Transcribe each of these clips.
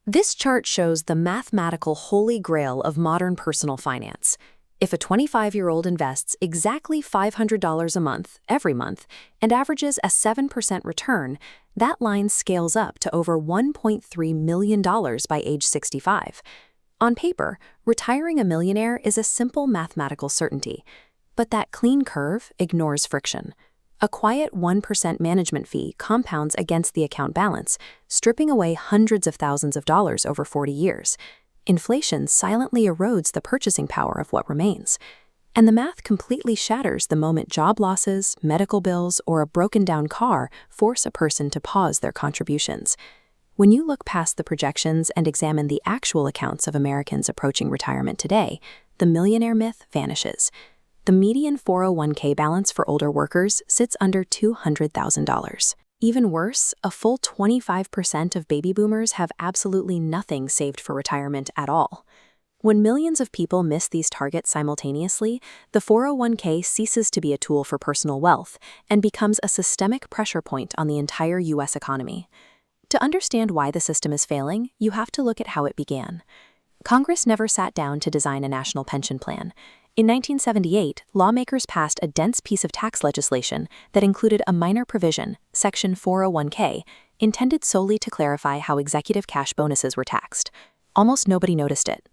This chart shows the mathematical holy grail of modern personal finance. If a 25-year-old invests exactly $500 a month, every month, and averages a 7% return, that line scales up to over $1.3 million by age 65. On paper, retiring a millionaire is a simple mathematical certainty, but that clean curve ignores friction. A quiet 1% management fee compounds against the account balance, stripping away hundreds of thousands of dollars over 40 years. Inflation silently erodes the purchasing power of what remains. And the math completely shatters the moment job losses, medical bills, or a broken-down car force a person to pause their contributions. When you look past the projections and examine the actual accounts of Americans approaching retirement today, the millionaire myth vanishes. The median 401k balance for older workers sits under $200,000. Even worse, a full 25% of baby boomers have absolutely nothing saved for retirement at all. When millions of people miss these targets simultaneously, the 401k ceases to be a tool for personal wealth and becomes a systemic pressure point on the entire U.S. economy. To understand why the system is failing, you have to look at how it began. Congress never sat down to design a national pension plan. In 1978, lawmakers passed a dense piece of tax legislation that included a minor provision, Section 401k, intended solely to clarify how executive cash bonuses were taxed. Almost nobody noticed it.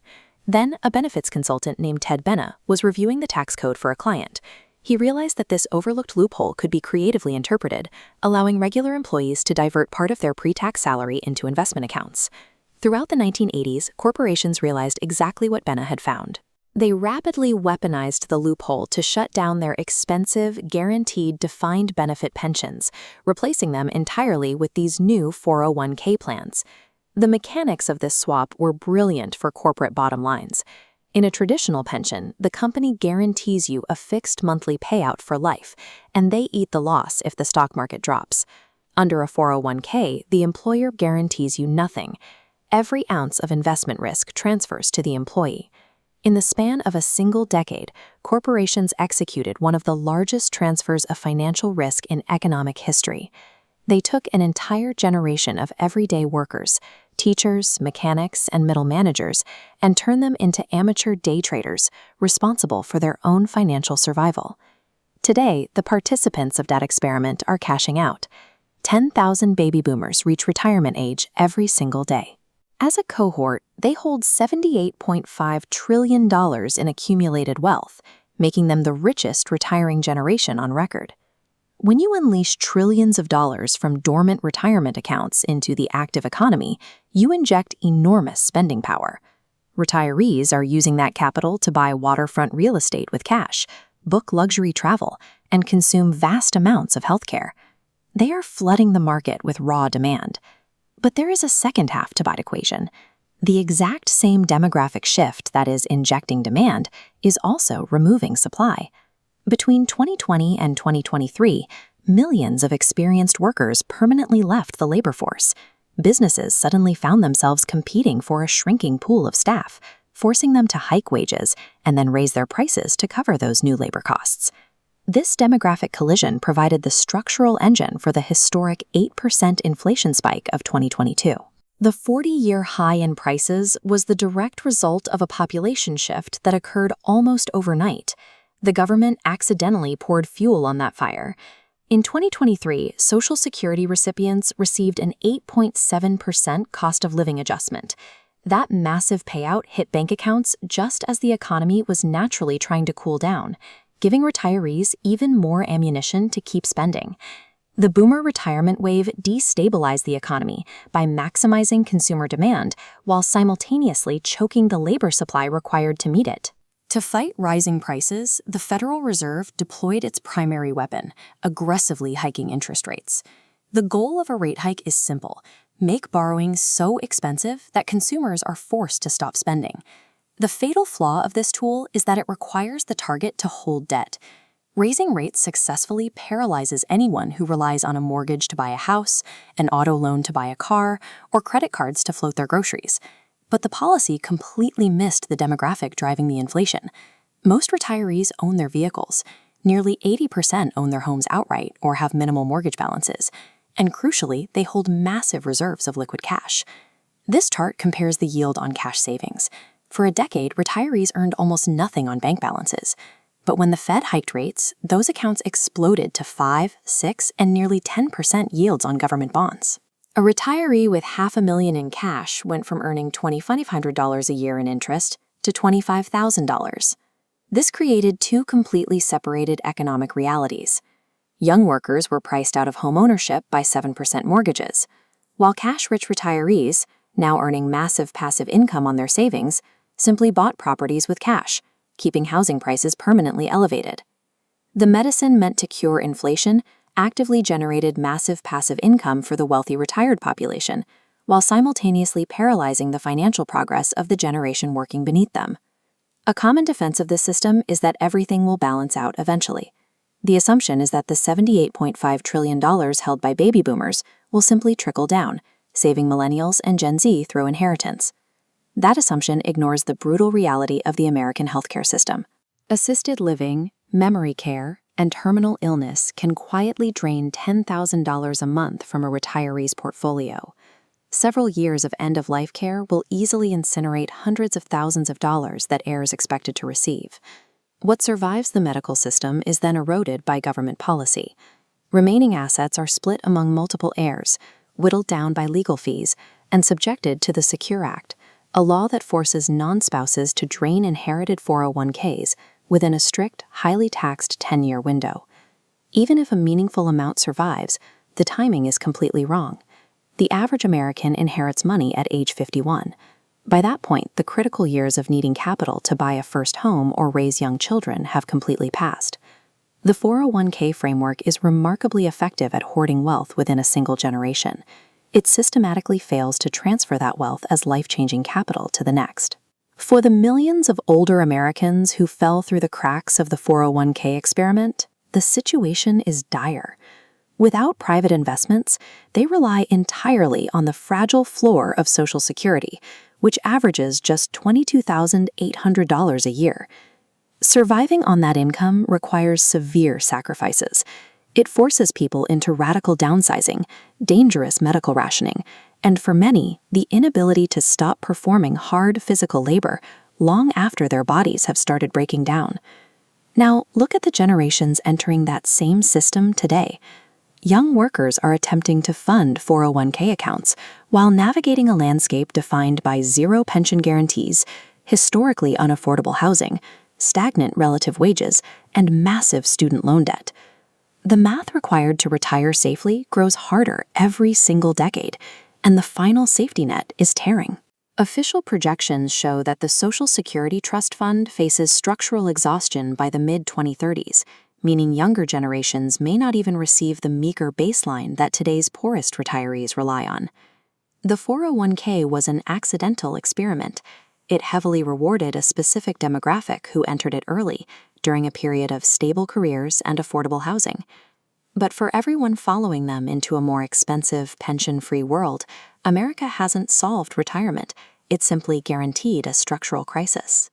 Then, a benefits consultant named Ted Benna was reviewing the tax code for a client. He realized that this overlooked loophole could be creatively interpreted, allowing regular employees to divert part of their pre-tax salary into investment accounts. Throughout the 1980s, corporations realized exactly what Benna had found. They rapidly weaponized the loophole to shut down their expensive, guaranteed defined benefit pensions, replacing them entirely with these new 401k plans. The mechanics of this swap were brilliant for corporate bottom lines. In a traditional pension, the company guarantees you a fixed monthly payout for life, and they eat the loss if the stock market drops. Under a 401k, the employer guarantees you nothing. Every ounce of investment risk transfers to the employee. In the span of a single decade, corporations executed one of the largest transfers of financial risk in economic history. They took an entire generation of everyday workers, teachers, mechanics, and middle managers, and turned them into amateur day traders responsible for their own financial survival. Today, the participants of that experiment are cashing out. 10,000 baby boomers reach retirement age every single day. As a cohort, they hold $78.5 trillion in accumulated wealth, making them the richest retiring generation on record. When you unleash trillions of dollars from dormant retirement accounts into the active economy, you inject enormous spending power. Retirees are using that capital to buy waterfront real estate with cash, book luxury travel, and consume vast amounts of healthcare. They are flooding the market with raw demand. But there is a second half to that equation. The exact same demographic shift that is injecting demand is also removing supply. Between 2020 and 2023, millions of experienced workers permanently left the labor force. Businesses suddenly found themselves competing for a shrinking pool of staff, forcing them to hike wages and then raise their prices to cover those new labor costs. This demographic collision provided the structural engine for the historic 8% inflation spike of 2022. The 40-year high in prices was the direct result of a population shift that occurred almost overnight. The government accidentally poured fuel on that fire. In 2023, Social Security recipients received an 8.7% cost of living adjustment. That massive payout hit bank accounts just as the economy was naturally trying to cool down, giving retirees even more ammunition to keep spending. The boomer retirement wave destabilized the economy by maximizing consumer demand while simultaneously choking the labor supply required to meet it. To fight rising prices, the Federal Reserve deployed its primary weapon, aggressively hiking interest rates. The goal of a rate hike is simple: make borrowing so expensive that consumers are forced to stop spending. The fatal flaw of this tool is that it requires the target to hold debt. Raising rates successfully paralyzes anyone who relies on a mortgage to buy a house, an auto loan to buy a car, or credit cards to float their groceries. But the policy completely missed the demographic driving the inflation. Most retirees own their vehicles. Nearly 80% own their homes outright or have minimal mortgage balances. And crucially, they hold massive reserves of liquid cash. This chart compares the yield on cash savings. For a decade, retirees earned almost nothing on bank balances. But when the Fed hiked rates, those accounts exploded to 5, 6, and nearly 10% yields on government bonds. A retiree with $500,000 in cash went from earning $2,500 a year in interest to $25,000. This created two completely separated economic realities. Young workers were priced out of home ownership by 7% mortgages, while cash-rich retirees, now earning massive passive income on their savings, simply bought properties with cash, keeping housing prices permanently elevated. The medicine meant to cure inflation actively generated massive passive income for the wealthy retired population, while simultaneously paralyzing the financial progress of the generation working beneath them. A common defense of this system is that everything will balance out eventually. The assumption is that the $78.5 trillion held by baby boomers will simply trickle down, saving millennials and Gen Z through inheritance. That assumption ignores the brutal reality of the American healthcare system. Assisted living, memory care, and terminal illness can quietly drain $10,000 a month from a retiree's portfolio. Several years of end-of-life care will easily incinerate hundreds of thousands of dollars that heirs expected to receive. What survives the medical system is then eroded by government policy. Remaining assets are split among multiple heirs, whittled down by legal fees, and subjected to the Secure Act, a law that forces non-spouses to drain inherited 401ks within a strict, highly taxed 10-year window. Even if a meaningful amount survives, the timing is completely wrong. The average American inherits money at age 51. By that point, the critical years of needing capital to buy a first home or raise young children have completely passed. The 401k framework is remarkably effective at hoarding wealth within a single generation. It systematically fails to transfer that wealth as life-changing capital to the next. For the millions of older Americans who fell through the cracks of the 401k experiment, the situation is dire. Without private investments, they rely entirely on the fragile floor of Social Security, which averages just $22,800 a year. Surviving on that income requires severe sacrifices. It forces people into radical downsizing, dangerous medical rationing, and for many, the inability to stop performing hard physical labor long after their bodies have started breaking down. Now, look at the generations entering that same system today. Young workers are attempting to fund 401k accounts while navigating a landscape defined by zero pension guarantees, historically unaffordable housing, stagnant relative wages, and massive student loan debt. The math required to retire safely grows harder every single decade, and the final safety net is tearing. Official projections show that the Social Security Trust Fund faces structural exhaustion by the mid-2030s, meaning younger generations may not even receive the meager baseline that today's poorest retirees rely on. The 401k was an accidental experiment. It heavily rewarded a specific demographic who entered it early, during a period of stable careers and affordable housing. But for everyone following them into a more expensive, pension-free world, America hasn't solved retirement. It simply guaranteed a structural crisis.